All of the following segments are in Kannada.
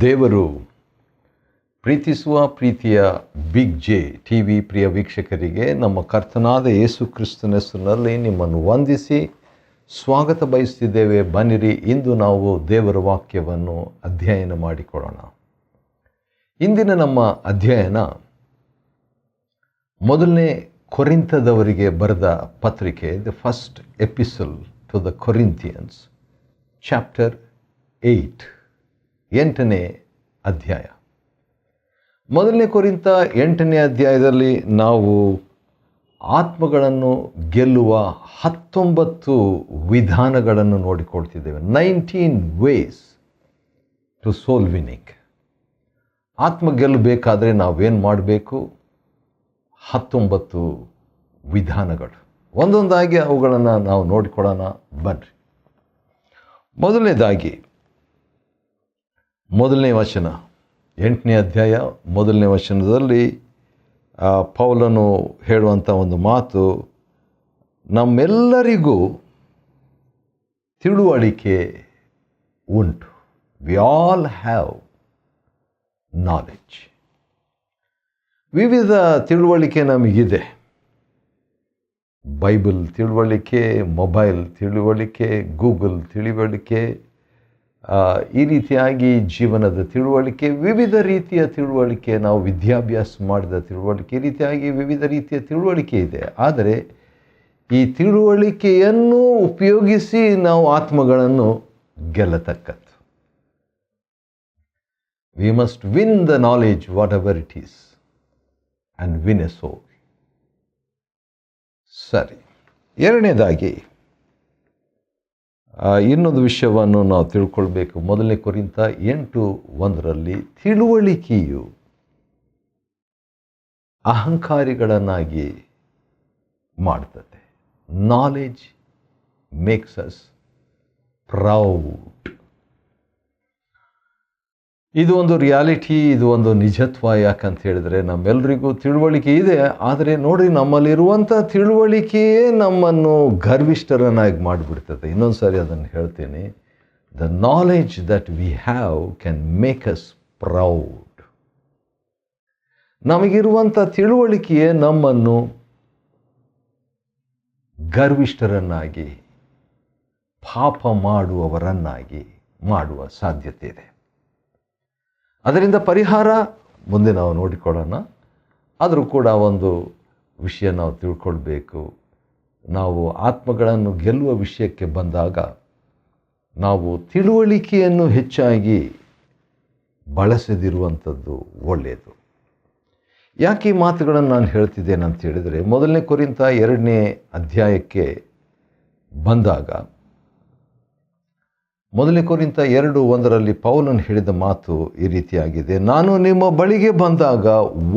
ದೇವರು ಪ್ರೀತಿಸುವ ಪ್ರೀತಿಯ ಬಿಗ್ ಜೆ ಟಿ ವಿ ಪ್ರಿಯ ವೀಕ್ಷಕರಿಗೆ ನಮ್ಮ ಕರ್ತನಾದ ಯೇಸು ಕ್ರಿಸ್ತನ ಹೆಸರಿನಲ್ಲಿ ನಿಮ್ಮನ್ನು ವಂದಿಸಿ ಸ್ವಾಗತ ಬಯಸ್ತಿದ್ದೇವೆ. ಬನ್ನಿರಿ, ಇಂದು ನಾವು ದೇವರ ವಾಕ್ಯವನ್ನು ಅಧ್ಯಯನ ಮಾಡಿಕೊಳ್ಳೋಣ. ಇಂದಿನ ನಮ್ಮ ಅಧ್ಯಯನ ಮೊದಲನೇ ಕೊರಿಂಥದವರಿಗೆ ಬರೆದ ಪತ್ರಿಕೆ, the first epistle to the Corinthians, chapter 8, 8ನೇ ಅಧ್ಯಾಯ. ಮೊದಲನೇ ಕೊರಿಂಥ 8ನೇ ಅಧ್ಯಾಯದಲ್ಲಿ ನಾವು ಆತ್ಮಗಳನ್ನು ಗೆಲ್ಲುವ 19 ವಿಧಾನಗಳನ್ನು ನೋಡಿಕೊಳ್ತಿದ್ದೇವೆ. 19 ways ಟು ಸೋಲ್ ವಿನಿಂಗ್. ಆತ್ಮ ಗೆಲ್ಲಬೇಕಾದರೆ ನಾವೇನು ಮಾಡಬೇಕು? 19 ವಿಧಾನಗಳು. ಒಂದೊಂದಾಗಿ ಅವುಗಳನ್ನು ನಾವು ನೋಡಿಕೊಳ್ಳೋಣ. ಬನ್ರಿ. ಮೊದಲನೇದಾಗಿ ಮೊದಲನೇ ವಚನ, 8ನೇ ಅಧ್ಯಾಯ ಮೊದಲನೇ ವಚನದಲ್ಲಿ ಪೌಲನು ಹೇಳುವಂಥ ಒಂದು ಮಾತು, ನಮ್ಮೆಲ್ಲರಿಗೂ ತಿಳುವಳಿಕೆ ಉಂಟು. We all have knowledge. ವಿವಿಧ ತಿಳುವಳಿಕೆ ನಮಗಿದೆ. ಬೈಬಲ್ ತಿಳುವಳಿಕೆ, ಮೊಬೈಲ್ ತಿಳುವಳಿಕೆ, ಗೂಗಲ್ ತಿಳುವಳಿಕೆ, ಈ ರೀತಿಯಾಗಿ ಜೀವನದ ತಿಳುವಳಿಕೆ, ವಿವಿಧ ರೀತಿಯ ತಿಳುವಳಿಕೆ, ನಾವು ವಿದ್ಯಾಭ್ಯಾಸ ಮಾಡಿದ ತಿಳುವಳಿಕೆ, ಈ ರೀತಿಯಾಗಿ ವಿವಿಧ ರೀತಿಯ ತಿಳುವಳಿಕೆ ಇದೆ. ಆದರೆ ಈ ತಿಳುವಳಿಕೆಯನ್ನು ಉಪಯೋಗಿಸಿ ನಾವು ಆತ್ಮಗಳನ್ನು ಗೆಲ್ಲತಕ್ಕದ್ದು. We must win the knowledge whatever it is and win a soul. ಸರಿ, ಎರಡನೇದಾಗಿ ಇನ್ನೊಂದು ವಿಷಯವನ್ನು ನಾವು ತಿಳ್ಕೊಳ್ಬೇಕು. ಮೊದಲನೇ ಕೊರಿಂಥ 8:1 ತಿಳುವಳಿಕೆಯು ಅಹಂಕಾರಿಗಳನ್ನಾಗಿ ಮಾಡ್ತದೆ. Knowledge makes us proud. ಇದು ಒಂದು ರಿಯಾಲಿಟಿ, ಇದು ಒಂದು ನಿಜತ್ವ. ಯಾಕಂತ ಹೇಳಿದರೆ ನಮ್ಮೆಲ್ಲರಿಗೂ ತಿಳುವಳಿಕೆ ಇದೆ, ಆದರೆ ನೋಡಿ, ನಮ್ಮಲ್ಲಿರುವಂಥ ತಿಳುವಳಿಕೆಯೇ ನಮ್ಮನ್ನು ಗರ್ವಿಷ್ಠರನ್ನಾಗಿ ಮಾಡಿಬಿಡ್ತದೆ. ಇನ್ನೊಂದು ಸಾರಿ ಅದನ್ನು ಹೇಳ್ತೀನಿ. The knowledge that we have can make us proud. ನಮಗಿರುವಂಥ ತಿಳುವಳಿಕೆಯೇ ನಮ್ಮನ್ನು ಗರ್ವಿಷ್ಠರನ್ನಾಗಿ, ಪಾಪ ಮಾಡುವವರನ್ನಾಗಿ ಮಾಡುವ ಸಾಧ್ಯತೆ ಇದೆ. ಅದರಿಂದ ಪರಿಹಾರ ಮುಂದೆ ನಾವು ನೋಡಿಕೊಳ್ಳೋಣ. ಆದರೂ ಕೂಡ ಒಂದು ವಿಷಯ ನಾವು ತಿಳ್ಕೊಳ್ಬೇಕು. ನಾವು ಆತ್ಮಗಳನ್ನು ಗೆಲ್ಲುವ ವಿಷಯಕ್ಕೆ ಬಂದಾಗ ನಾವು ತಿಳುವಳಿಕೆಯನ್ನು ಹೆಚ್ಚಾಗಿ ಬಳಸದಿರುವಂಥದ್ದು ಒಳ್ಳೆಯದು. ಯಾಕೆ ಈ ಮಾತುಗಳನ್ನು ನಾನು ಹೇಳ್ತಿದ್ದೇನೆ ಅಂತ ಹೇಳಿದರೆ, ಮೊದಲನೇ ಕೊರಿಂಥ 2ನೇ ಅಧ್ಯಾಯಕ್ಕೆ ಬಂದಾಗ, ಮೊದಲನೇ ಕೊರಿಂಥ 2:1 ಪೌಲನು ಹೇಳಿದ ಮಾತು ಈ ರೀತಿಯಾಗಿದೆ. ನಾನು ನಿಮ್ಮ ಬಳಿಗೆ ಬಂದಾಗ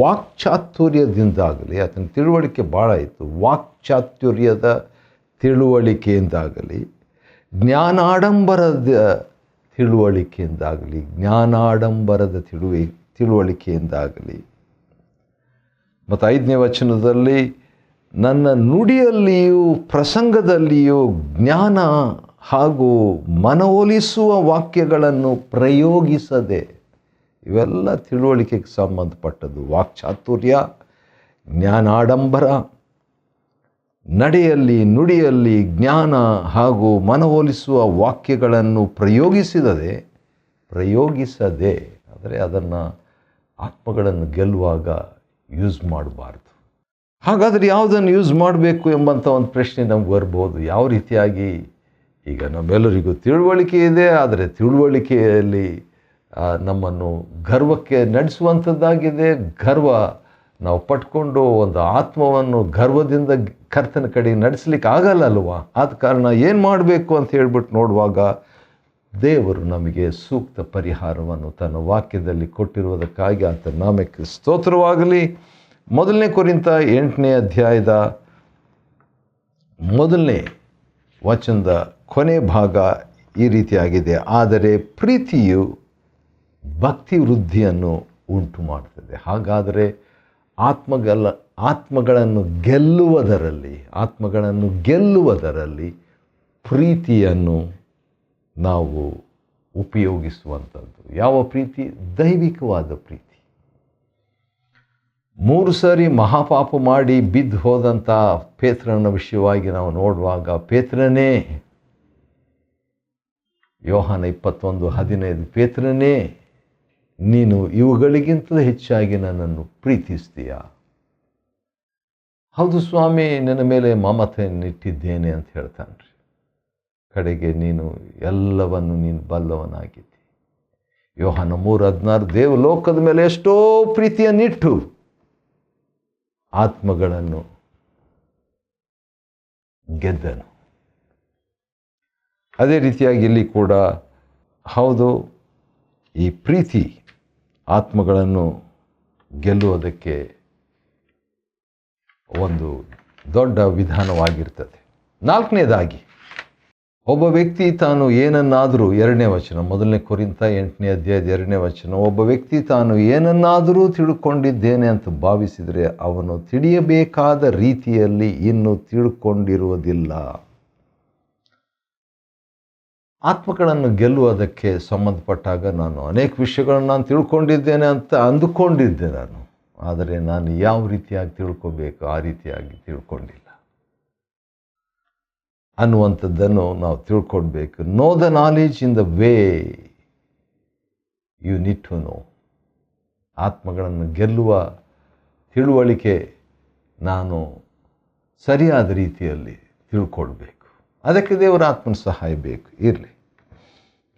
ವಾಕ್ಚಾತುರ್ಯದಿಂದಾಗಲಿ, ಆತನ ತಿಳುವಳಿಕೆ ಭಾಳ ಇತ್ತು, ವಾಕ್ಚಾತುರ್ಯದ ತಿಳುವಳಿಕೆಯಿಂದಾಗಲಿ, ಜ್ಞಾನಾಡಂಬರದ ತಿಳುವಳಿಕೆಯಿಂದಾಗಲಿ, ಮತ್ತು 5ನೇ ವಚನದಲ್ಲಿ ನನ್ನ ನುಡಿಯಲ್ಲಿಯೂ ಪ್ರಸಂಗದಲ್ಲಿಯೂ ಜ್ಞಾನ ಹಾಗೂ ಮನವೊಲಿಸುವ ವಾಕ್ಯಗಳನ್ನು ಪ್ರಯೋಗಿಸದೆ. ಇವೆಲ್ಲ ತಿಳುವಳಿಕೆಗೆ ಸಂಬಂಧಪಟ್ಟದ್ದು. ವಾಕ್ಚಾತುರ್ಯ, ಜ್ಞಾನಾಡಂಬರ, ನಡೆಯಲ್ಲಿ ನುಡಿಯಲ್ಲಿ ಜ್ಞಾನ ಹಾಗೂ ಮನವೊಲಿಸುವ ವಾಕ್ಯಗಳನ್ನು ಪ್ರಯೋಗಿಸದೆ, ಅಂದರೆ ಅದನ್ನು ಆತ್ಮಗಳನ್ನು ಗೆಲ್ಲುವಾಗ ಯೂಸ್ ಮಾಡಬಾರ್ದು. ಹಾಗಾದರೆ ಯಾವುದನ್ನು ಯೂಸ್ ಮಾಡಬೇಕು ಎಂಬಂಥ ಒಂದು ಪ್ರಶ್ನೆ ನಮ್ಗೆ ಬರ್ಬೋದು. ಯಾವ ರೀತಿಯಾಗಿ? ಈಗ ನಮ್ಮೆಲ್ಲರಿಗೂ ತಿಳುವಳಿಕೆ ಇದೆ, ಆದರೆ ತಿಳುವಳಿಕೆಯಲ್ಲಿ ನಮ್ಮನ್ನು ಗರ್ವಕ್ಕೆ ನಡೆಸುವಂಥದ್ದಾಗಿದೆ. ಗರ್ವ ನಾವು ಪಟ್ಕೊಂಡು ಒಂದು ಆತ್ಮವನ್ನು ಗರ್ವದಿಂದ ಕರ್ತನ ಕಡೆ ನಡೆಸಲಿಕ್ಕೆ ಆಗಲ್ಲಲ್ವಾ? ಆದ ಕಾರಣ ಏನು ಮಾಡಬೇಕು ಅಂತ ಹೇಳ್ಬಿಟ್ಟು ನೋಡುವಾಗ ದೇವರು ನಮಗೆ ಸೂಕ್ತ ಪರಿಹಾರವನ್ನು ತನ್ನ ವಾಕ್ಯದಲ್ಲಿ ಕೊಟ್ಟಿರುವುದಕ್ಕಾಗಿ ಆತನ ನಾಮಕ್ಕೆ ಸ್ತೋತ್ರವಾಗಲಿ. ಮೊದಲನೇ ಕೊರಿಂಥ 8ನೇ ಅಧ್ಯಾಯದ 1ನೇ ವಚನದ ಕೊನೆ ಭಾಗ ಈ ರೀತಿಯಾಗಿದೆ. ಆದರೆ ಪ್ರೀತಿಯು ಭಕ್ತಿ ವೃದ್ಧಿಯನ್ನು ಉಂಟು ಮಾಡ್ತದೆ. ಹಾಗಾದರೆ ಆತ್ಮಗಳನ್ನು ಗೆಲ್ಲುವುದರಲ್ಲಿ ಪ್ರೀತಿಯನ್ನು ನಾವು ಉಪಯೋಗಿಸುವಂಥದ್ದು. ಯಾವ ಪ್ರೀತಿ? ದೈವಿಕವಾದ ಪ್ರೀತಿ. 3 ಸಾರಿ ಮಹಾಪಾಪ ಮಾಡಿ ಬಿದ್ದು ಹೋದಂಥ ಪೇತ್ರನ ವಿಷಯವಾಗಿ ನಾವು ನೋಡುವಾಗ, ಪೇತ್ರನೇ, ಯೋಹಾನ 21:15, ಪೇತ್ರನೇ, ನೀನು ಇವುಗಳಿಗಿಂತ ಹೆಚ್ಚಾಗಿ ನನ್ನನ್ನು ಪ್ರೀತಿಸ್ತೀಯಾ? ಹೌದು ಸ್ವಾಮಿ, ನನ್ನ ಮೇಲೆ ಮಮತೆಯನ್ನಿಟ್ಟಿದ್ದೇನೆ ಅಂತ ಹೇಳ್ತಾನೆ ರೀ. ಕಡೆಗೆ ನೀನು ಎಲ್ಲವನ್ನು ನೀನು ಬಲ್ಲವನಾಗಿದ್ದಿ. ಯೋಹಾನ 3:16, ದೇವಲೋಕದ ಮೇಲೆ ಎಷ್ಟೋ ಪ್ರೀತಿಯನ್ನಿಟ್ಟು ಆತ್ಮಗಳನ್ನು ಗೆದ್ದನು. ಅದೇ ರೀತಿಯಾಗಿ ಇಲ್ಲಿ ಕೂಡ ಹೌದು, ಈ ಪ್ರೀತಿ ಆತ್ಮಗಳನ್ನು ಗೆಲ್ಲುವುದಕ್ಕೆ ಒಂದು ದೊಡ್ಡ ವಿಧಾನವಾಗಿರ್ತದೆ. 4ನೇದಾಗಿ, ಒಬ್ಬ ವ್ಯಕ್ತಿ ತಾನು ಏನನ್ನಾದರೂ, 2ನೇ ವಚನ, 1 ಕೊರಿಂಥ 8ನೇ ಅಧ್ಯಾಯದ 2ನೇ ವಚನ, ಒಬ್ಬ ವ್ಯಕ್ತಿ ತಾನು ಏನನ್ನಾದರೂ ತಿಳ್ಕೊಂಡಿದ್ದೇನೆ ಅಂತ ಭಾವಿಸಿದರೆ ಅವನು ತಿಳಿಯಬೇಕಾದ ರೀತಿಯಲ್ಲಿ ಇನ್ನೂ ತಿಳ್ಕೊಂಡಿರುವುದಿಲ್ಲ. ಆತ್ಮಗಳನ್ನು ಗೆಲ್ಲುವುದಕ್ಕೆ ಸಂಬಂಧಪಟ್ಟಾಗ ನಾನು ಅನೇಕ ವಿಷಯಗಳನ್ನು ನಾನು ತಿಳ್ಕೊಂಡಿದ್ದೇನೆ ಅಂತ ಅಂದುಕೊಂಡಿದ್ದೆ ನಾನು. ಆದರೆ ನಾನು ಯಾವ ರೀತಿಯಾಗಿ ತಿಳ್ಕೊಬೇಕು ಆ ರೀತಿಯಾಗಿ ತಿಳ್ಕೊಂಡಿಲ್ಲ ಅನ್ನುವಂಥದ್ದನ್ನು ನಾವು ತಿಳ್ಕೊಳ್ಬೇಕು. Know the knowledge in the way you need to know. ಆತ್ಮಗಳನ್ನು ಗೆಲ್ಲುವ ತಿಳುವಳಿಕೆ ನಾನು ಸರಿಯಾದ ರೀತಿಯಲ್ಲಿ ತಿಳ್ಕೊಳ್ಬೇಕು. ಅದಕ್ಕೆ ದೇವರ ಆತ್ಮನ ಸಹಾಯ ಬೇಕು. ಇರಲಿ,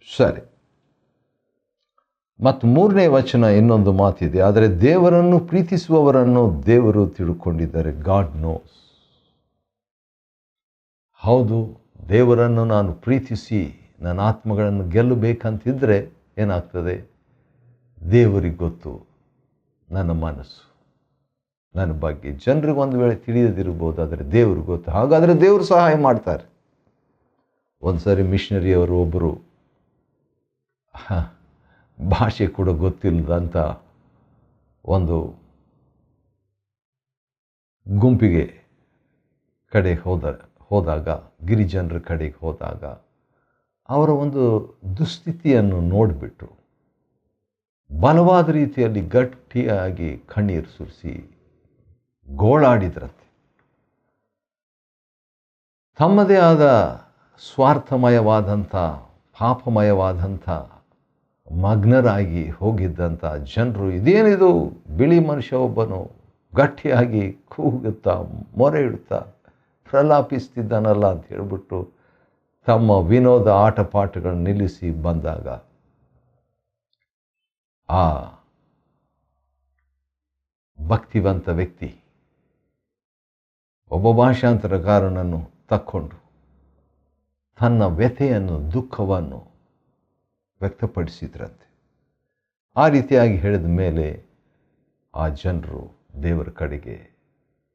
ಸರಿ. ಮತ್ತು 3ನೇ ವಚನ ಇನ್ನೊಂದು ಮಾತಿದೆ, ಆದರೆ ದೇವರನ್ನು ಪ್ರೀತಿಸುವವರನ್ನು ದೇವರು ತಿಳ್ಕೊಂಡಿದ್ದಾರೆ. God knows. ಹೌದು, ದೇವರನ್ನು ನಾನು ಪ್ರೀತಿಸಿ ನನ್ನ ಆತ್ಮಗಳನ್ನು ಗೆಲ್ಲಬೇಕಂತಿದ್ದರೆ ಏನಾಗ್ತದೆ? ದೇವರಿಗೆ ಗೊತ್ತು ನನ್ನ ಮನಸ್ಸು, ನನ್ನ ಬಗ್ಗೆ. ಜನರಿಗೆ ಒಂದು ವೇಳೆ ತಿಳಿಯದಿರ್ಬೋದು, ಆದರೆ ದೇವ್ರಿಗೆ ಗೊತ್ತು. ಹಾಗಾದರೆ ದೇವರು ಸಹಾಯ ಮಾಡ್ತಾರೆ. ಒಂದು ಸಾರಿ ಮಿಷನರಿಯವರು ಒಬ್ಬರು ಭಾಷೆ ಕೂಡ ಗೊತ್ತಿಲ್ಲದಂಥ ಒಂದು ಗುಂಪಿಗೆ ಕಡೆಗೆ ಹೋದಾಗ ಗಿರಿಜನರ ಕಡೆಗೆ ಹೋದಾಗ ಅವರ ಒಂದು ದುಸ್ಥಿತಿಯನ್ನು ನೋಡಿಬಿಟ್ಟು ಬಲವಾದ ರೀತಿಯಲ್ಲಿ ಗಟ್ಟಿಯಾಗಿ ಕಣ್ಣೀರು ಸುರಿಸಿ ಗೋಳಾಡಿದ್ರಂತೆ. ತಮ್ಮದೇ ಆದ ಸ್ವಾರ್ಥಮಯವಾದಂಥ, ಪಾಪಮಯವಾದಂಥ, ಮಗ್ನರಾಗಿ ಹೋಗಿದ್ದಂಥ ಜನರು, ಇದೇನಿದು ಬಿಳಿ ಮನುಷ್ಯ ಒಬ್ಬನು ಗಟ್ಟಿಯಾಗಿ ಕೂಗುತ್ತಾ ಮೊರೆ ಇಡುತ್ತಾ ಪ್ರಲಾಪಿಸ್ತಿದ್ದಾನಲ್ಲ ಅಂತ ಹೇಳ್ಬಿಟ್ಟು ತಮ್ಮ ವಿನೋದ ಆಟ ಪಾಠಗಳನ್ನು ನಿಲ್ಲಿಸಿ ಬಂದಾಗ ಆ ಭಕ್ತಿವಂತ ವ್ಯಕ್ತಿ ಒಬ್ಬ ಭಾಷಾಂತರಕಾರನನ್ನು ತಕ್ಕೊಂಡು ತನ್ನ ವ್ಯಥೆಯನ್ನು, ದುಃಖವನ್ನು ವ್ಯಕ್ತಪಡಿಸಿದ್ರಂತೆ. ಆ ರೀತಿಯಾಗಿ ಹೇಳಿದ ಮೇಲೆ ಆ ಜನರು ದೇವರ ಕಡೆಗೆ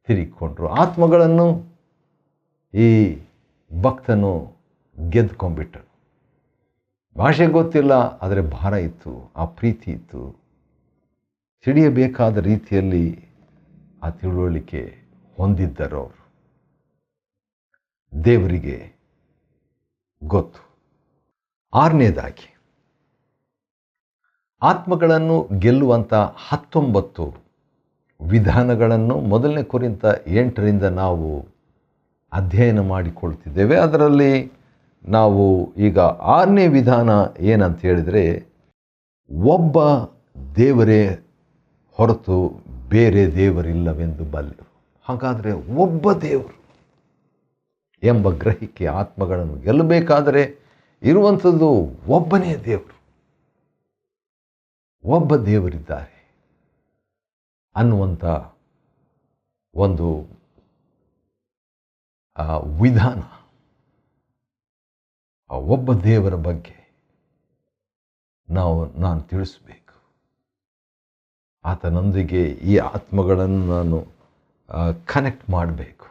ತಿರುಗಿಕೊಂಡ್ರು. ಆತ್ಮಗಳನ್ನು ಈ ಭಕ್ತನು ಗೆದ್ದುಕೊಂಡ್ಬಿಟ್ಟನು. ಭಾಷೆ ಗೊತ್ತಿಲ್ಲ, ಆದರೆ ಭಾರ ಇತ್ತು, ಆ ಪ್ರೀತಿ ಇತ್ತು. ತಿಳಿಯಬೇಕಾದ ರೀತಿಯಲ್ಲಿ ಆ ತಿಳುವಳಿಕೆ ಹೊಂದಿದ್ದರು ಅವರು. ದೇವರಿಗೆ ಗೊತ್ತು. 6ನೇದಾಗಿ, ಆತ್ಮಗಳನ್ನು ಗೆಲ್ಲುವಂಥ 19 ವಿಧಾನಗಳನ್ನು 1 ಕೊರಿಂಥ 8ರಿಂದ ನಾವು ಅಧ್ಯಯನ ಮಾಡಿಕೊಳ್ತಿದ್ದೇವೆ. ಅದರಲ್ಲಿ ನಾವು ಈಗ 6ನೇ ವಿಧಾನ ಏನಂತ ಹೇಳಿದರೆ, ಒಬ್ಬ ದೇವರೇ ಹೊರತು ಬೇರೆ ದೇವರಿಲ್ಲವೆಂದು ಬಲ್ಲೆವು. ಹಾಗಾದರೆ ಒಬ್ಬ ದೇವರು ಎಂಬ ಗ್ರಹಿಕೆ, ಆತ್ಮಗಳನ್ನು ಗೆಲ್ಲಬೇಕಾದರೆ ಇರುವಂಥದ್ದು ಒಬ್ಬನೇ ದೇವರು, ಒಬ್ಬ ದೇವರಿದ್ದಾರೆ ಅನ್ನುವಂಥ ಒಂದು ವಿಧಾನ. ಆ ಒಬ್ಬ ದೇವರ ಬಗ್ಗೆ ನಾನು ತಿಳಿಸಬೇಕು. ಆತನೊಂದಿಗೆ ಈ ಆತ್ಮಗಳನ್ನು ನಾನು ಕನೆಕ್ಟ್ ಮಾಡಬೇಕು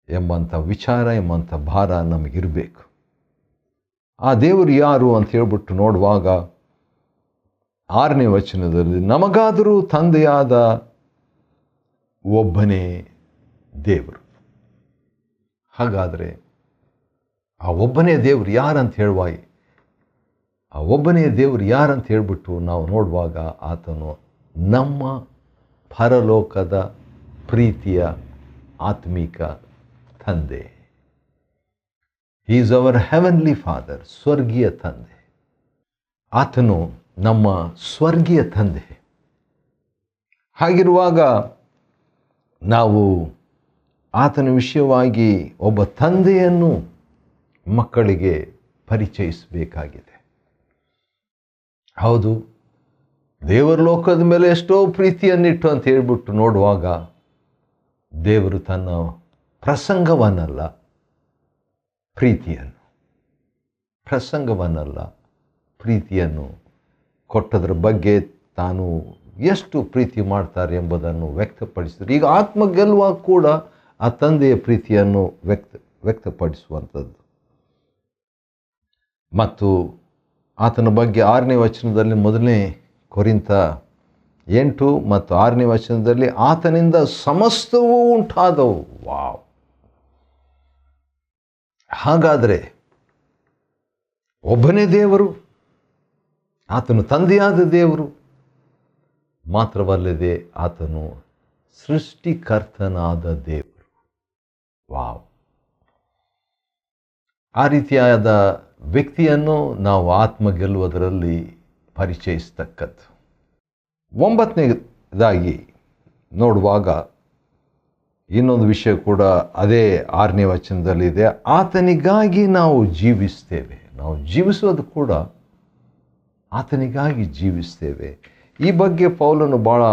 ಎಂಬಂಥ ವಿಚಾರ, ಎಂಬಂಥ ಭಾರ ನಮಗಿರಬೇಕು. ಆ ದೇವರು ಯಾರು ಅಂತ ಹೇಳ್ಬಿಟ್ಟು ನೋಡುವಾಗ 6ನೇ ವಚನದಲ್ಲಿ, ನಮಗಾದರೂ ತಂದೆಯಾದ ಒಬ್ಬನೇ ದೇವರು. ಹಾಗಾದರೆ ಆ ಒಬ್ಬನೇ ದೇವರು ಯಾರಂತ ಹೇಳುವ ಆ ಒಬ್ಬನೇ ದೇವರು ಯಾರಂತ ಹೇಳ್ಬಿಟ್ಟು ನಾವು ನೋಡುವಾಗ ಆತನು ನಮ್ಮ ಪರಲೋಕದ ಪ್ರೀತಿಯ ಆತ್ಮಿಕ ತಂದೆ. He is our heavenly father, ಸ್ವರ್ಗೀಯ ತಂದೆ. ಆತನು ನಮ್ಮ ಸ್ವರ್ಗೀಯ ತಂದೆ. ಹಾಗಿರುವಾಗ ನಾವು ಆತನ ವಿಷಯವಾಗಿ ಒಬ್ಬ ತಂದೆಯನ್ನು ಮಕ್ಕಳಿಗೆ ಪರಿಚಯಿಸಬೇಕಾಗಿದೆ. ಹೌದು, ದೇವರ ಲೋಕದ ಮೇಲೆ ಎಷ್ಟೋ ಪ್ರೀತಿಯನ್ನಿಟ್ಟು ಅಂತ ಹೇಳ್ಬಿಟ್ಟು ನೋಡುವಾಗ ದೇವರು ತನ್ನ ಪ್ರಸಂಗವನ್ನಲ್ಲ ಪ್ರೀತಿಯನ್ನು ಕೊಟ್ಟದ್ರ ಬಗ್ಗೆ ತಾನು ಎಷ್ಟು ಪ್ರೀತಿ ಮಾಡ್ತಾರೆ ಎಂಬುದನ್ನು ವ್ಯಕ್ತಪಡಿಸಿದ್ರು. ಈಗ ಆತ್ಮ ಗೆಲ್ಲುವಾಗ ಕೂಡ ಆ ತಂದೆಯ ಪ್ರೀತಿಯನ್ನು ವ್ಯಕ್ತಪಡಿಸುವಂಥದ್ದು. ಮತ್ತು ಆತನ ಬಗ್ಗೆ 6ನೇ ವಚನದಲ್ಲಿ, 1 ಕೊರಿಂಥ 8 ಮತ್ತು 6ನೇ ವಚನದಲ್ಲಿ ಆತನಿಂದ ಸಮಸ್ತವೂ ಉಂಟಾದವು. ವಾವ್! ಹಾಗಾದರೆ ಒಬ್ಬನೇ ದೇವರು, ಆತನು ತಂದೆಯಾದ ದೇವರು ಮಾತ್ರವಲ್ಲದೆ ಆತನು ಸೃಷ್ಟಿಕರ್ತನಾದ ದೇವರು. ವಾವ್! ಆ ರೀತಿಯಾದ ವ್ಯಕ್ತಿಯನ್ನು ನಾವು ಆತ್ಮ ಗೆಲ್ಲುವುದರಲ್ಲಿ ಪರಿಚಯಿಸ್ತಕ್ಕದ್ದು. 9ನೇದಾಗಿ ನೋಡುವಾಗ ಇನ್ನೊಂದು ವಿಷಯ ಕೂಡ ಅದೇ 6ನೇ ವಚನದಲ್ಲಿದೆ. ಆತನಿಗಾಗಿ ನಾವು ಜೀವಿಸ್ತೇವೆ. ನಾವು ಜೀವಿಸೋದು ಕೂಡ ಆತನಿಗಾಗಿ ಜೀವಿಸ್ತೇವೆ. ಈ ಬಗ್ಗೆ ಪೌಲನು ಭಾಳ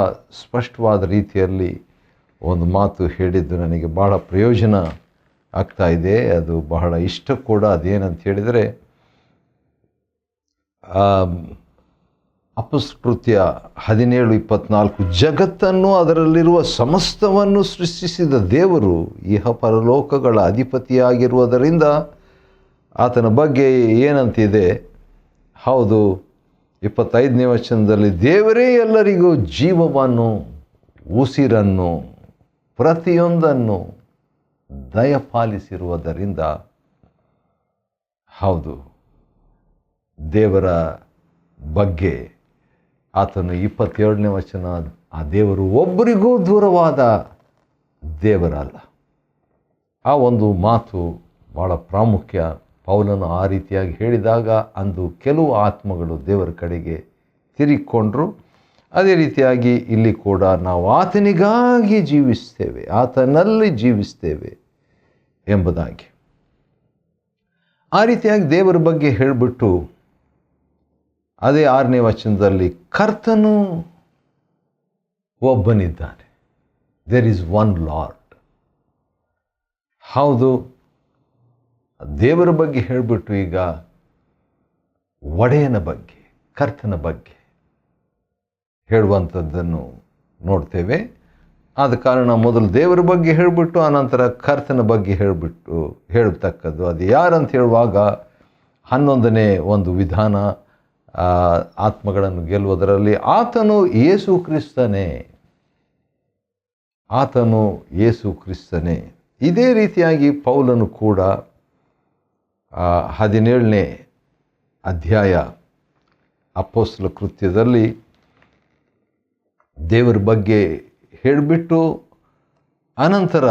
ಸ್ಪಷ್ಟವಾದ ರೀತಿಯಲ್ಲಿ ಒಂದು ಮಾತು ಹೇಳಿದ್ದು ನನಗೆ ಭಾಳ ಪ್ರಯೋಜನ ಆಗ್ತಾ ಇದೆ. ಅದು ಬಹಳ ಇಷ್ಟ ಕೂಡ. ಅದೇನಂತ ಹೇಳಿದರೆ, ಅಪೊಸ್ತಲಕೃತ್ಯ 17:24, ಜಗತ್ತನ್ನು ಅದರಲ್ಲಿರುವ ಸಮಸ್ತವನ್ನು ಸೃಷ್ಟಿಸಿದ ದೇವರು ಇಹ ಪರಲೋಕಗಳ ಅಧಿಪತಿಯಾಗಿರುವುದರಿಂದ ಆತನ ಬಗ್ಗೆ ಏನಂತಿದೆ? ಹೌದು, 25ನೇ ವಚನದಲ್ಲಿ ದೇವರೇ ಎಲ್ಲರಿಗೂ ಜೀವವನ್ನು, ಉಸಿರನ್ನು, ಪ್ರತಿಯೊಂದನ್ನು ದಯಪಾಲಿಸಿರುವುದರಿಂದ, ಹೌದು, ದೇವರ ಬಗ್ಗೆ ಆತನು 27ನೇ ವಚನ, ಆ ದೇವರು ಒಬ್ಬರಿಗೂ ದೂರವಾದ ದೇವರಲ್ಲ. ಆ ಒಂದು ಮಾತು ಭಾಳ ಪ್ರಾಮುಖ್ಯ. ಪೌಲನು ಆ ರೀತಿಯಾಗಿ ಹೇಳಿದಾಗ ಅಂದು ಕೆಲವು ಆತ್ಮಗಳು ದೇವರ ಕಡೆಗೆ ತಿರುಗಿಕೊಂಡ್ರು. ಅದೇ ರೀತಿಯಾಗಿ ಇಲ್ಲಿ ಕೂಡ ನಾವು ಆತನಿಗಾಗಿ ಜೀವಿಸ್ತೇವೆ, ಆತನಲ್ಲಿ ಜೀವಿಸ್ತೇವೆ ಎಂಬುದಾಗಿ ಆ ರೀತಿಯಾಗಿ ದೇವರ ಬಗ್ಗೆ ಹೇಳಿಬಿಟ್ಟು ಅದೇ 6ನೇ ವಚನದಲ್ಲಿ ಕರ್ತನು ಒಬ್ಬನಿದ್ದಾನೆ. There is one lord. ಹೌದು, ದೇವರ ಬಗ್ಗೆ ಹೇಳಿಬಿಟ್ಟು ಈಗ ಒಡೆಯನ ಬಗ್ಗೆ, ಕರ್ತನ ಬಗ್ಗೆ ಹೇಳುವಂಥದ್ದನ್ನು ನೋಡ್ತೇವೆ. ಆದ ಕಾರಣ ಮೊದಲು ದೇವರ ಬಗ್ಗೆ ಹೇಳಿಬಿಟ್ಟು ಆನಂತರ ಕರ್ತನ ಬಗ್ಗೆ ಹೇಳತಕ್ಕದ್ದು. ಅದು ಯಾರಂತ ಹೇಳುವಾಗ 11ನೇ ಒಂದು ವಿಧಾನ ಆತ್ಮಗಳನ್ನು ಗೆಲ್ಲುವುದರಲ್ಲಿ ಆತನು ಯೇಸು ಕ್ರಿಸ್ತನೇ. ಇದೇ ರೀತಿಯಾಗಿ ಪೌಲನು ಕೂಡ 17ನೇ ಅಧ್ಯಾಯ ಅಪೊಸ್ತಲ ಕೃತ್ಯದಲ್ಲಿ ದೇವರ ಬಗ್ಗೆ ಹೇಳಿಬಿಟ್ಟು ಅನಂತರ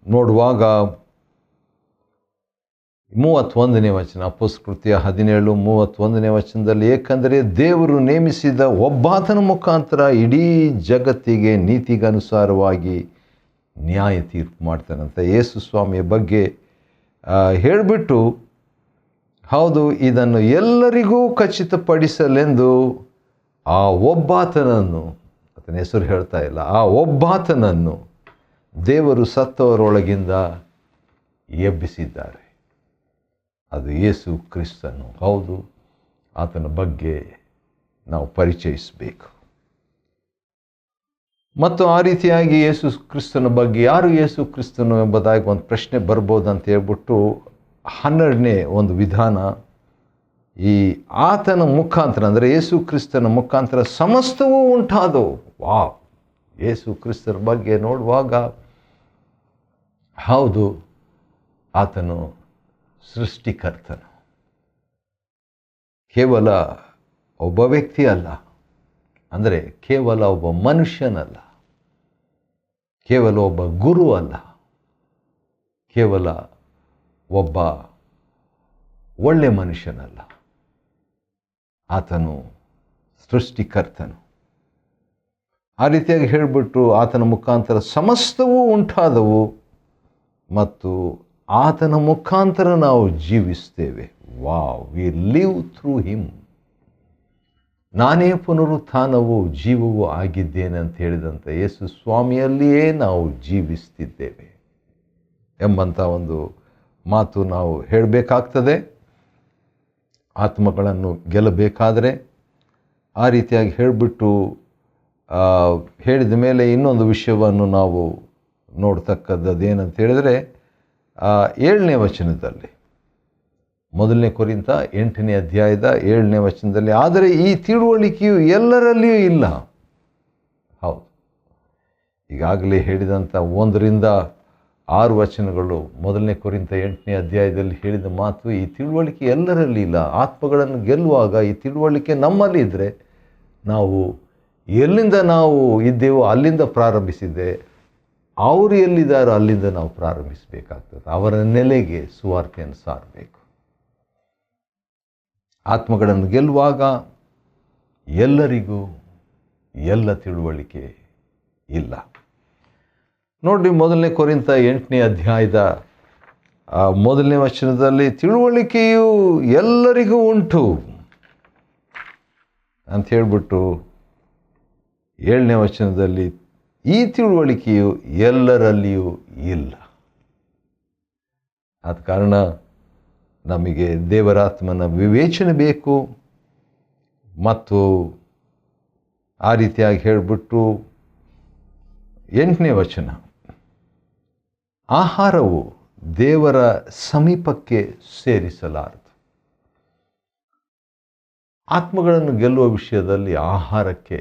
ನೋಡುವಾಗ 31ನೇ ವಚನ, ಅಪೊಸ್ತಲ ಕೃತ್ಯ 17:31ನೇ ವಚನದಲ್ಲಿ, ಏಕೆಂದರೆ ದೇವರು ನೇಮಿಸಿದ ಒಬ್ಬಾತನ ಮುಖಾಂತರ ಇಡೀ ಜಗತ್ತಿಗೆ ನೀತಿಗನುಸಾರವಾಗಿ ನ್ಯಾಯ ತೀರ್ಪು ಮಾಡ್ತಾನಂತ ಯೇಸು ಸ್ವಾಮಿಯ ಬಗ್ಗೆ ಹೇಳಿಬಿಟ್ಟು, ಹೌದು, ಇದನ್ನು ಎಲ್ಲರಿಗೂ ಖಚಿತಪಡಿಸಲೆಂದು ಆ ಒಬ್ಬಾತನನ್ನು, ಆತನ ಹೆಸರು ಹೇಳ್ತಾ ಇಲ್ಲ, ಆ ಒಬ್ಬಾತನನ್ನು ದೇವರು ಸತ್ತವರೊಳಗಿಂದ ಎಬ್ಬಿಸಿದ್ದಾರೆ. ಅದು ಯೇಸು ಕ್ರಿಸ್ತನು. ಹೌದು, ಆತನ ಬಗ್ಗೆ ನಾವು ಪರಿಚಯಿಸಬೇಕು. ಮತ್ತು ಆ ರೀತಿಯಾಗಿ ಯೇಸು ಕ್ರಿಸ್ತನ ಬಗ್ಗೆ, ಯಾರು ಯೇಸು ಕ್ರಿಸ್ತನು ಎಂಬುದಾಗಿ ಒಂದು ಪ್ರಶ್ನೆ ಬರ್ಬೋದು ಅಂತ ಹೇಳ್ಬಿಟ್ಟು 12ನೇ ಒಂದು ವಿಧಾನ, ಈ ಆತನ ಮುಖಾಂತರ ಅಂದರೆ ಯೇಸು ಕ್ರಿಸ್ತನ ಮುಖಾಂತರ ಸಮಸ್ತವೂ ಉಂಟಾದವು. ವಾವ್! ಯೇಸು ಕ್ರಿಸ್ತನ ಬಗ್ಗೆ ನೋಡುವಾಗ, ಹೌದು, ಆತನು ಸೃಷ್ಟಿಕರ್ತನು. ಕೇವಲ ಒಬ್ಬ ವ್ಯಕ್ತಿ ಅಲ್ಲ, ಅಂದರೆ ಕೇವಲ ಒಬ್ಬ ಮನುಷ್ಯನಲ್ಲ, ಕೇವಲ ಒಬ್ಬ ಗುರು ಅಲ್ಲ, ಕೇವಲ ಒಬ್ಬ ಒಳ್ಳೆ ಮನುಷ್ಯನಲ್ಲ, ಆತನು ಸೃಷ್ಟಿಕರ್ತನು. ಆ ರೀತಿಯಾಗಿ ಹೇಳಿಬಿಟ್ಟು ಆತನ ಮುಖಾಂತರ ಸಮಸ್ತವೂ ಉಂಟಾದವು ಮತ್ತು ಆತನ ಮುಖಾಂತರ ನಾವು ಜೀವಿಸ್ತೇವೆ. We live through him. ನಾನೇ ಪುನರುತ್ಥಾನವೂ ಜೀವವೂ ಆಗಿದ್ದೇನೆ ಅಂತ ಹೇಳಿದಂತೆ ಯೇಸು ಸ್ವಾಮಿಯಲ್ಲಿಯೇ ನಾವು ಜೀವಿಸ್ತಿದ್ದೇವೆ ಎಂಬಂಥ ಒಂದು ಮಾತು ನಾವು ಹೇಳಬೇಕಾಗ್ತದೆ. ಆತ್ಮಗಳನ್ನು ಗೆಲ್ಲಬೇಕಾದರೆ ಆ ರೀತಿಯಾಗಿ ಹೇಳಿಬಿಟ್ಟು ಹೇಳಿದ ಮೇಲೆ ಇನ್ನೊಂದು ವಿಷಯವನ್ನು ನಾವು ನೋಡ್ತಕ್ಕದ್ದು ಏನಂತ ಹೇಳಿದರೆ 7ನೇ ವಚನದಲ್ಲಿ, 1 ಕೊರಿಂಥ 8ನೇ ಅಧ್ಯಾಯದ 7ನೇ ವಚನದಲ್ಲಿ, ಆದರೆ ಈ ತಿಳುವಳಿಕೆಯು ಎಲ್ಲರಲ್ಲಿಯೂ ಇಲ್ಲ. ಹೌದು, ಈಗಾಗಲೇ ಹೇಳಿದಂಥ 1ರಿಂದ 6 ವಚನಗಳು 1 ಕೊರಿಂಥ 8ನೇ ಅಧ್ಯಾಯದಲ್ಲಿ ಹೇಳಿದ ಮಾತು, ಈ ತಿಳುವಳಿಕೆ ಎಲ್ಲರಲ್ಲಿ ಇಲ್ಲ. ಆತ್ಮಗಳನ್ನು ಗೆಲ್ಲುವಾಗ ಈ ತಿಳುವಳಿಕೆ ನಮ್ಮಲ್ಲಿ ಇದ್ದರೆ ನಾವು ಎಲ್ಲಿಂದ ನಾವು ಇದ್ದೇವೋ ಅಲ್ಲಿಂದ ಪ್ರಾರಂಭಿಸಿದ್ದೆ, ಅವರು ಎಲ್ಲಿದ್ದಾರೋ ಅಲ್ಲಿಂದ ನಾವು ಪ್ರಾರಂಭಿಸಬೇಕಾಗ್ತದೆ. ಅವರ ನೆಲೆಗೆ ಸುವಾರ್ತೆಯನ್ನು ಸಾರಬೇಕು. ಆತ್ಮಗಳನ್ನು ಗೆಲ್ಲುವಾಗ ಎಲ್ಲರಿಗೂ ಎಲ್ಲ ತಿಳುವಳಿಕೆ ಇಲ್ಲ. ನೋಡಿ, 1 ಕೊರಿಂಥ 8ನೇ ಅಧ್ಯಾಯದ 1ನೇ ವಚನದಲ್ಲಿ ತಿಳುವಳಿಕೆಯು ಎಲ್ಲರಿಗೂ ಉಂಟು ಅಂತ ಹೇಳಿಬಿಟ್ಟು 7ನೇ ವಚನದಲ್ಲಿ ಈ ತಿಳುವಳಿಕೆಯು ಎಲ್ಲರಲ್ಲಿಯೂ ಇಲ್ಲ. ಆದ ಕಾರಣ ನಮಗೆ ದೇವರಾತ್ಮನ ವಿವೇಚನೆ ಬೇಕು. ಮತ್ತು ಆ ರೀತಿಯಾಗಿ ಹೇಳಿಬಿಟ್ಟು 8ನೇ ವಚನ, ಆಹಾರವು ದೇವರ ಸಮೀಪಕ್ಕೆ ಸೇರಿಸಲಾರದು. ಆತ್ಮಗಳನ್ನು ಗೆಲ್ಲುವ ವಿಷಯದಲ್ಲಿ ಆಹಾರಕ್ಕೆ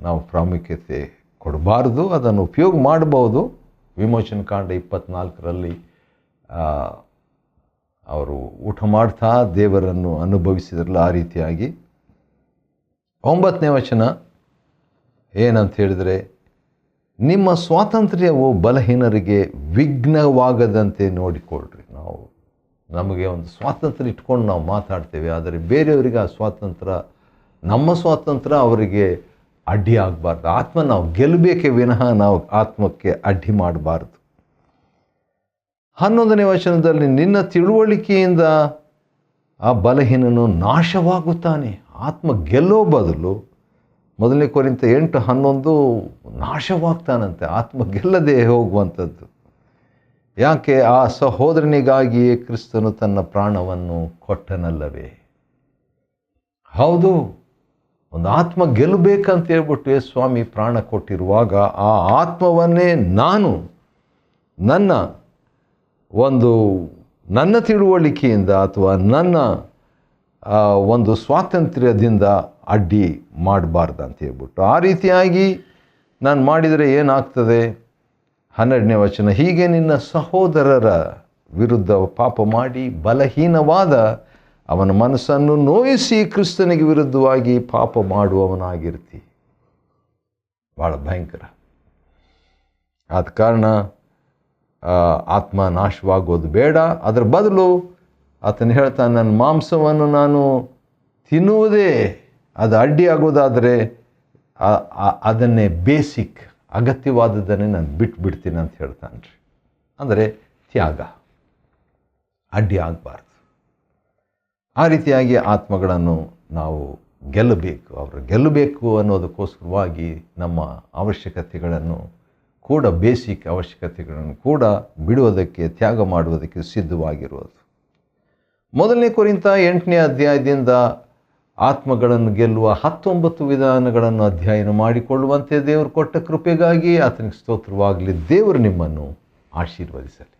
ನಾವು ಪ್ರಾಮುಖ್ಯತೆ ಕೊಡಬಾರ್ದು. ಅದನ್ನು ಉಪಯೋಗ ಮಾಡಬಹುದು. ವಿಮೋಚನ ಕಾಂಡ 24ರಲ್ಲಿ ಅವರು ಊಟ ಮಾಡ್ತಾ ದೇವರನ್ನು ಅನುಭವಿಸಿದ್ರಲ್ಲ, ಆ ರೀತಿಯಾಗಿ. 9ನೇ ವಚನ ಏನಂತ ಹೇಳಿದರೆ, ನಿಮ್ಮ ಸ್ವಾತಂತ್ರ್ಯವು ಬಲಹೀನರಿಗೆ ವಿಘ್ನವಾಗದಂತೆ ನೋಡಿಕೊಳ್ಳ್ರಿ. ನಮಗೆ ಒಂದು ಸ್ವಾತಂತ್ರ್ಯ ಇಟ್ಕೊಂಡು ನಾವು ಮಾತಾಡ್ತೇವೆ, ಆದರೆ ಬೇರೆಯವರಿಗೆ ಆ ಸ್ವಾತಂತ್ರ್ಯ, ನಮ್ಮ ಸ್ವಾತಂತ್ರ್ಯ ಅವರಿಗೆ ಅಡ್ಡಿ ಆಗಬಾರ್ದು. ಆತ್ಮ ನಾವು ಗೆಲ್ಲಬೇಕೇ ವಿನಃ ನಾವು ಆತ್ಮಕ್ಕೆ ಅಡ್ಡಿ ಮಾಡಬಾರ್ದು. 11ನೇ ವಚನದಲ್ಲಿ, ನಿನ್ನ ತಿಳುವಳಿಕೆಯಿಂದ ಆ ಬಲಹೀನನು ನಾಶವಾಗುತ್ತಾನೆ. ಆತ್ಮ ಗೆಲ್ಲೋ ಬದಲು 1 ಕೊರಿಂಥ 8:11 ನಾಶವಾಗ್ತಾನಂತೆ, ಆತ್ಮ ಗೆಲ್ಲದೆ ಹೋಗುವಂಥದ್ದು. ಯಾಕೆ? ಆ ಸಹೋದರನಿಗಾಗಿಯೇ ಕ್ರಿಸ್ತನು ತನ್ನ ಪ್ರಾಣವನ್ನು ಕೊಟ್ಟನಲ್ಲವೇ. ಹೌದು, ಒಂದು ಆತ್ಮ ಗೆಲ್ಲಬೇಕಂತ ಹೇಳ್ಬಿಟ್ಟು ಸ್ವಾಮಿ ಪ್ರಾಣ ಕೊಟ್ಟಿರುವಾಗ ಆ ಆತ್ಮವನ್ನೇ ನಾನು ನನ್ನ ತಿಳುವಳಿಕೆಯಿಂದ ಅಥವಾ ನನ್ನ ಒಂದು ಸ್ವಾತಂತ್ರ್ಯದಿಂದ ಅಡ್ಡಿ ಮಾಡಬಾರ್ದು ಅಂತ ಹೇಳ್ಬಿಟ್ಟು, ಆ ರೀತಿಯಾಗಿ ನಾನು ಮಾಡಿದರೆ ಏನಾಗ್ತದೆ? 12ನೇ ವಚನ, ಹೀಗೆ ನಿನ್ನ ಸಹೋದರರ ವಿರುದ್ಧ ಪಾಪ ಮಾಡಿ ಬಲಹೀನವಾದ ಅವನ ಮನಸ್ಸನ್ನು ನೋಯಿಸಿ ಕ್ರಿಸ್ತನಿಗೆ ವಿರುದ್ಧವಾಗಿ ಪಾಪ ಮಾಡುವವನಾಗಿರ್ತಿ. ಭಾಳ ಭಯಂಕರ. ಆದ ಕಾರಣ ಆತ್ಮ ನಾಶವಾಗೋದು ಬೇಡ. ಅದರ ಬದಲು ಆತನು ಹೇಳ್ತಾನೆ, ನನ್ನ ಮಾಂಸವನ್ನು ನಾನು ತಿನ್ನುವುದೇ ಅದು ಅಡ್ಡಿ ಆಗೋದಾದರೆ ಅದನ್ನೇ ಬೇಸಿಕ್ ಅಗತ್ಯವಾದದ್ದನ್ನೇ ನಾನು ಬಿಟ್ಬಿಡ್ತೀನಿ ಅಂತ ಹೇಳ್ತಾನೆ ರೀ. ಅಂದರೆ ತ್ಯಾಗ, ಅಡ್ಡಿ ಆಗಬಾರ್ದು. ಆ ರೀತಿಯಾಗಿ ಆತ್ಮಗಳನ್ನು ನಾವು ಗೆಲ್ಲಬೇಕು ಅನ್ನೋದಕ್ಕೋಸ್ಕರವಾಗಿ ನಮ್ಮ ಅವಶ್ಯಕತೆಗಳನ್ನು ಕೂಡ, ಬೇಸಿಕ್ ಅವಶ್ಯಕತೆಗಳನ್ನು ಕೂಡ ಬಿಡುವುದಕ್ಕೆ, ತ್ಯಾಗ ಮಾಡುವುದಕ್ಕೆ ಸಿದ್ಧವಾಗಿರುವುದು. 1 ಕೊರಿಂಥ 8ನೇ ಅಧ್ಯಾಯದಿಂದ ಆತ್ಮಗಳನ್ನು ಗೆಲ್ಲುವ 19 ವಿಧಾನಗಳನ್ನು ಅಧ್ಯಯನ ಮಾಡಿಕೊಳ್ಳುವಂತೆ ದೇವರು ಕೊಟ್ಟ ಕೃಪೆಗಾಗಿ ಆತನಿಗೆ ಸ್ತೋತ್ರವಾಗಲಿ. ದೇವರು ನಿಮ್ಮನ್ನು ಆಶೀರ್ವದಿಸಲಿ.